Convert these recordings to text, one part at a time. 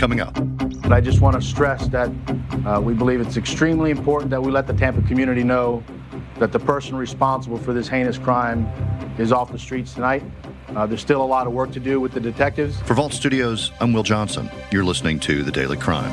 coming up. But I just want to stress that we believe it's extremely important that we let the Tampa community know that the person responsible for this heinous crime is off the streets tonight. There's still a lot of work to do with the detectives. For Vault Studios, I'm Will Johnson. You're listening to The Daily Crime.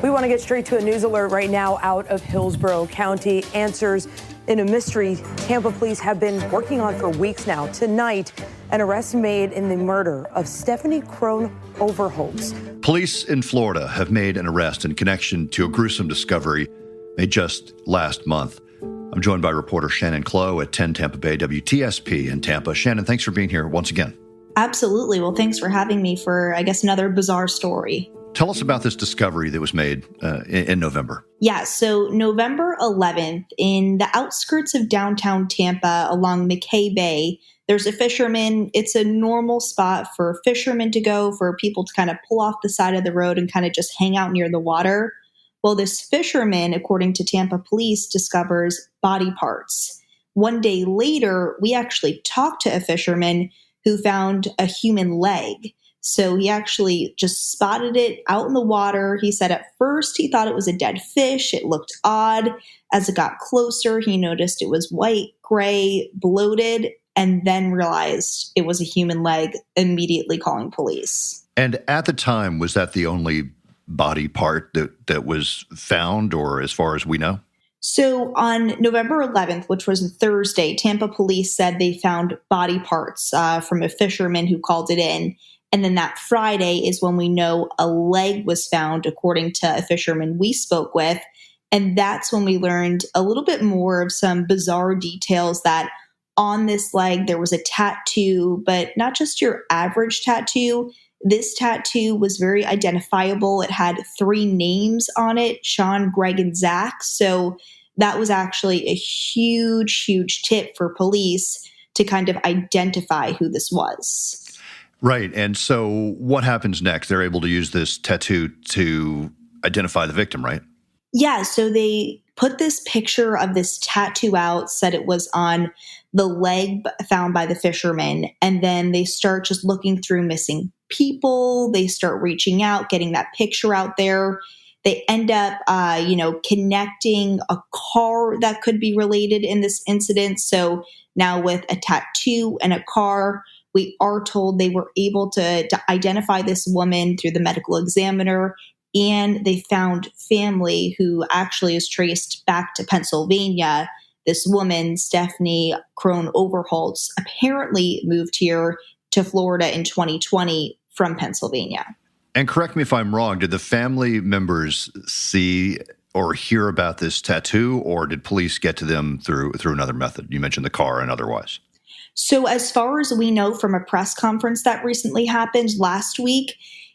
We want to get straight to a news alert right now out of Hillsborough County. Answers in a mystery Tampa Police have been working on for weeks now. Tonight, an arrest made in the murder of Stephanie Crone-Overholts. Police in Florida have made an arrest in connection to a gruesome discovery made just last month. I'm joined by reporter Shannon Clowe at 10 Tampa Bay WTSP in Tampa. Shannon, thanks for being here once again. Absolutely. Well, thanks for having me for, I guess, another bizarre story. Tell us about this discovery that was made in November. Yeah, so November 11th, in the outskirts of downtown Tampa along McKay Bay, there's a fisherman. It's a normal spot for fishermen to go, for people to kind of pull off the side of the road and kind of just hang out near the water. Well, this fisherman, according to Tampa Police, discovers body parts. One day later, we actually talked to a fisherman who found a human leg. So he actually just spotted it out in the water. He said at first he thought it was a dead fish. It looked odd. As it got closer, he noticed it was white, gray, bloated, and then realized it was a human leg, immediately calling police. And at the time, was that the only body part that was found, or as far as we know? So on November 11th, which was a Thursday, Tampa Police said they found body parts from a fisherman who called it in. And then that Friday is when we know a leg was found, according to a fisherman we spoke with. And that's when we learned a little bit more of some bizarre details, that on this leg there was a tattoo, but not just your average tattoo. This tattoo was very identifiable. It had 3 names on it: Sean, Greg, and Zach. So that was actually a huge, huge tip for police to kind of identify who this was. Right. And so what happens next? They're able to use this tattoo to identify the victim, right? Yeah. So they put this picture of this tattoo out, said it was on the leg found by the fisherman. And then they start just looking through missing people. They start reaching out, getting that picture out there. They end up, connecting a car that could be related in this incident. So now with a tattoo and a car, we are told they were able to identify this woman through the medical examiner, and they found family who actually is traced back to Pennsylvania. This woman, Stephanie Crone-Overholts, apparently moved here to Florida in 2020 from Pennsylvania. And correct me if I'm wrong, did the family members see or hear about this tattoo, or did police get to them through another method? You mentioned the car and otherwise. So as far as we know from a press conference that recently happened last week,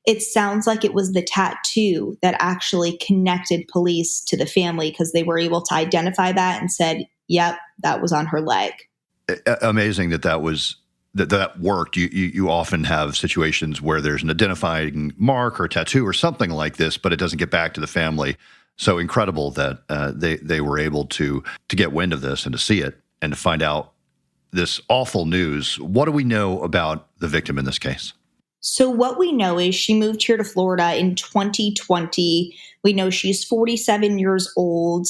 it sounds like it was the tattoo that actually connected police to the family, because they were able to identify that and said, yep, that was on her leg. Amazing that worked. You often have situations where there's an identifying mark or tattoo or something like this, but it doesn't get back to the family. So incredible that they were able to get wind of this and to see it and to find out this awful news. What do we know about the victim in this case? So what we know is she moved here to Florida in 2020. We know she's 47 years old.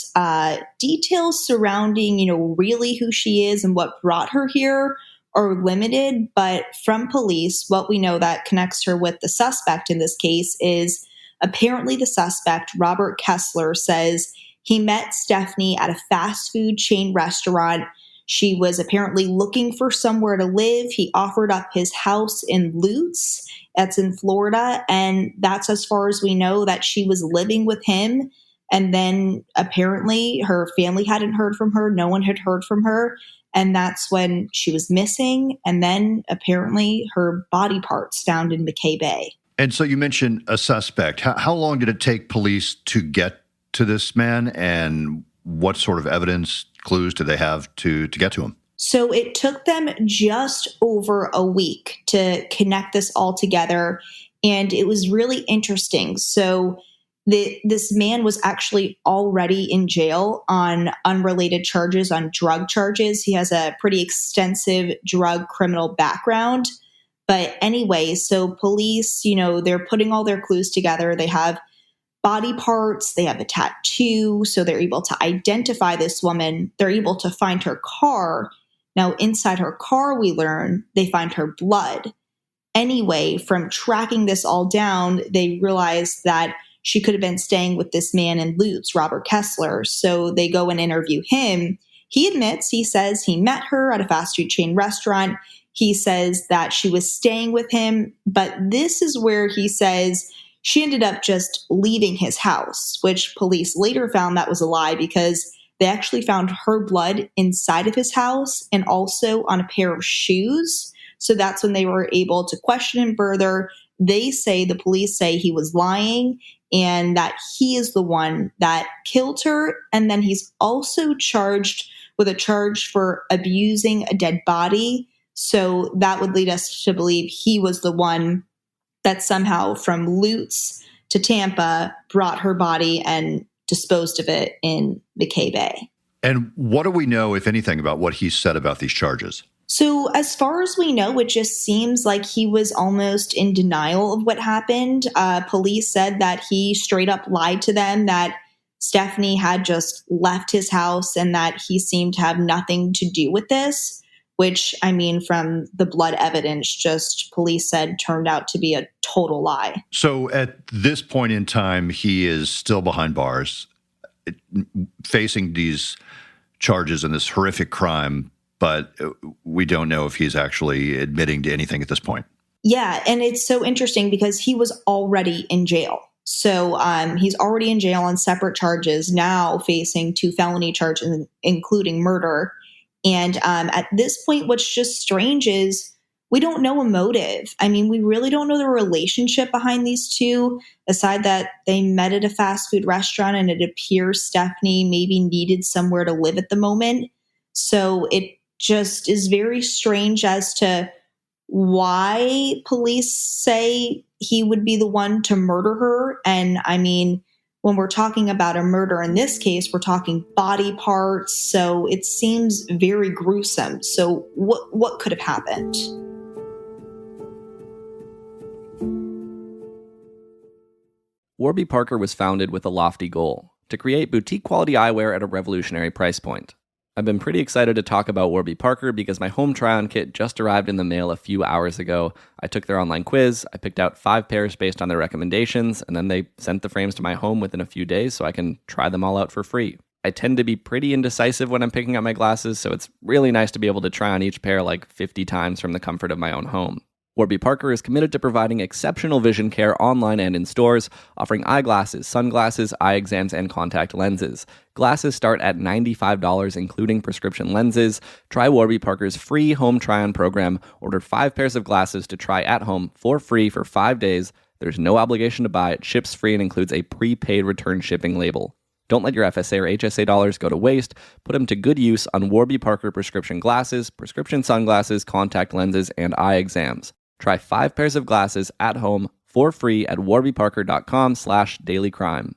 Details surrounding, really who she is and what brought her here are limited. But from police, what we know that connects her with the suspect in this case is apparently the suspect, Robert Kessler, says he met Stephanie at a fast food chain restaurant. She was apparently looking for somewhere to live. He offered up his house in Lutz, that's in Florida, and that's as far as we know, that she was living with him. And then apparently her family hadn't heard from her. No one had heard from her. And that's when she was missing. And then apparently her body parts found in McKay Bay. And so you mentioned a suspect. How long did it take police to get to this man, and what sort of evidence, clues do they have to get to him? So it took them just over a week to connect this all together. And it was really interesting. So this man was actually already in jail on unrelated charges, on drug charges. He has a pretty extensive drug criminal background. But anyway, so police, they're putting all their clues together. They have body parts, they have a tattoo, so they're able to identify this woman. They're able to find her car. Now, inside her car, we learn they find her blood. Anyway, from tracking this all down, they realize that she could have been staying with this man in Lutz, Robert Kessler. So they go and interview him. He admits, he says he met her at a fast food chain restaurant. He says that she was staying with him. But this is where he says she ended up just leaving his house, which police later found that was a lie because they actually found her blood inside of his house and also on a pair of shoes. So that's when they were able to question him further. The police say he was lying and that he is the one that killed her. And then he's also charged with a charge for abusing a dead body. So that would lead us to believe he was the one that somehow from Lutz to Tampa brought her body and disposed of it in McKay Bay. And what do we know, if anything, about what he said about these charges? So as far as we know, it just seems like he was almost in denial of what happened. Police said that he straight up lied to them, that Stephanie had just left his house and that he seemed to have nothing to do with this, which, from the blood evidence, just police said turned out to be a total lie. So at this point in time, he is still behind bars, facing these charges and this horrific crime, but we don't know if he's actually admitting to anything at this point. Yeah, and it's so interesting because he was already in jail. So he's already in jail on separate charges, now facing 2 felony charges, including murder. And at this point, what's just strange is we don't know a motive. We really don't know the relationship behind these two, aside that they met at a fast food restaurant and it appears Stephanie maybe needed somewhere to live at the moment. So it just is very strange as to why police say he would be the one to murder her. And when we're talking about a murder in this case, we're talking body parts. So it seems very gruesome. So what could have happened? Warby Parker was founded with a lofty goal: to create boutique quality eyewear at a revolutionary price point. I've been pretty excited to talk about Warby Parker because my home try-on kit just arrived in the mail a few hours ago. I took their online quiz, I picked out 5 pairs based on their recommendations, and then they sent the frames to my home within a few days so I can try them all out for free. I tend to be pretty indecisive when I'm picking out my glasses, so it's really nice to be able to try on each pair like 50 times from the comfort of my own home. Warby Parker is committed to providing exceptional vision care online and in stores, offering eyeglasses, sunglasses, eye exams, and contact lenses. Glasses start at $95, including prescription lenses. Try Warby Parker's free home try-on program. Order 5 pairs of glasses to try at home for free for 5 days. There's no obligation to buy. It ships free and includes a prepaid return shipping label. Don't let your FSA or HSA dollars go to waste. Put them to good use on Warby Parker prescription glasses, prescription sunglasses, contact lenses, and eye exams. Try 5 pairs of glasses at home for free at warbyparker.com/dailycrime.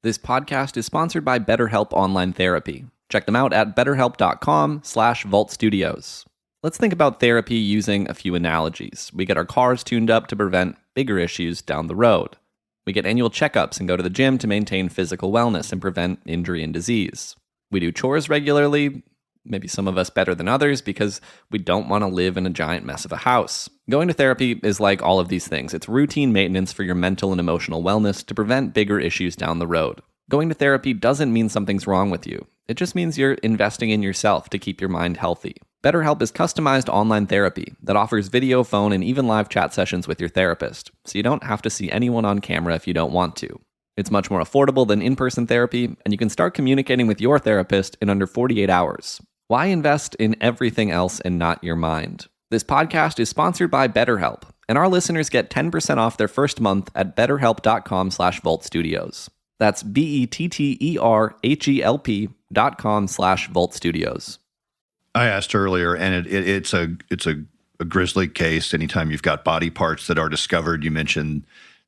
This podcast is sponsored by BetterHelp Online Therapy. Check them out at betterhelp.com/vaultstudios. Let's think about therapy using a few analogies. We get our cars tuned up to prevent bigger issues down the road. We get annual checkups and go to the gym to maintain physical wellness and prevent injury and disease. We do chores regularly, maybe some of us better than others, because we don't want to live in a giant mess of a house. Going to therapy is like all of these things. It's routine maintenance for your mental and emotional wellness to prevent bigger issues down the road. Going to therapy doesn't mean something's wrong with you. It just means you're investing in yourself to keep your mind healthy. BetterHelp is customized online therapy that offers video, phone, and even live chat sessions with your therapist, so you don't have to see anyone on camera if you don't want to. It's much more affordable than in-person therapy, and you can start communicating with your therapist in under 48 hours. Why invest in everything else and not your mind? This podcast is sponsored by BetterHelp, and our listeners get 10% off their first month at betterhelp.com/vaultstudios. That's BetterHelp.com/vaultstudios. I asked earlier, and it's a grisly case. Anytime you've got body parts that are discovered, you mentioned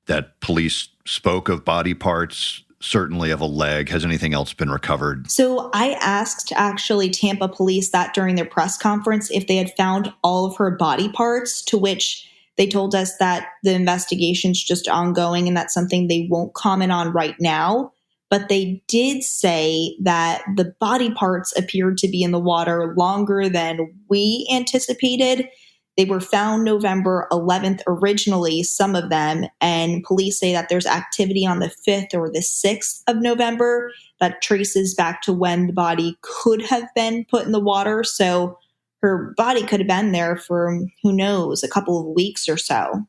that police spoke of body parts certainly of a leg. Has anything else been recovered? So I asked actually Tampa Police that during their press conference if they had found all of her body parts, to which they told us that the investigation's just ongoing and that's something they won't comment on right now. But they did say that the body parts appeared to be in the water longer than we anticipated. They were found November 11th originally, some of them, and police say that there's activity on the 5th or the 6th of November that traces back to when the body could have been put in the water. So her body could have been there for, who knows, a couple of weeks or so.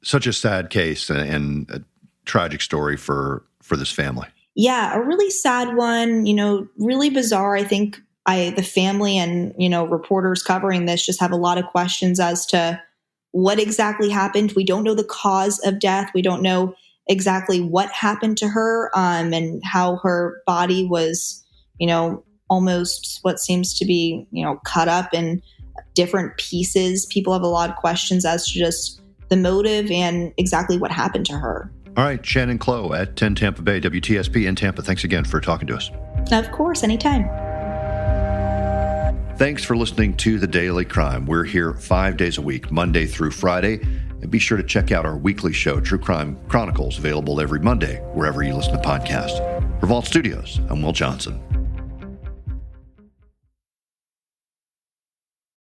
Such a sad case and a tragic story for this family. Yeah, a really sad one, really bizarre. I think the family and, reporters covering this just have a lot of questions as to what exactly happened. We don't know the cause of death. We don't know exactly what happened to her and how her body was, almost what seems to be, cut up in different pieces. People have a lot of questions as to just the motive and exactly what happened to her. All right, Shannon Clowe at 10 Tampa Bay, WTSP in Tampa. Thanks again for talking to us. Of course, anytime. Thanks for listening to The Daily Crime. We're here 5 days a week, Monday through Friday. And be sure to check out our weekly show, True Crime Chronicles, available every Monday, wherever you listen to podcasts. For Vault Studios, I'm Will Johnson.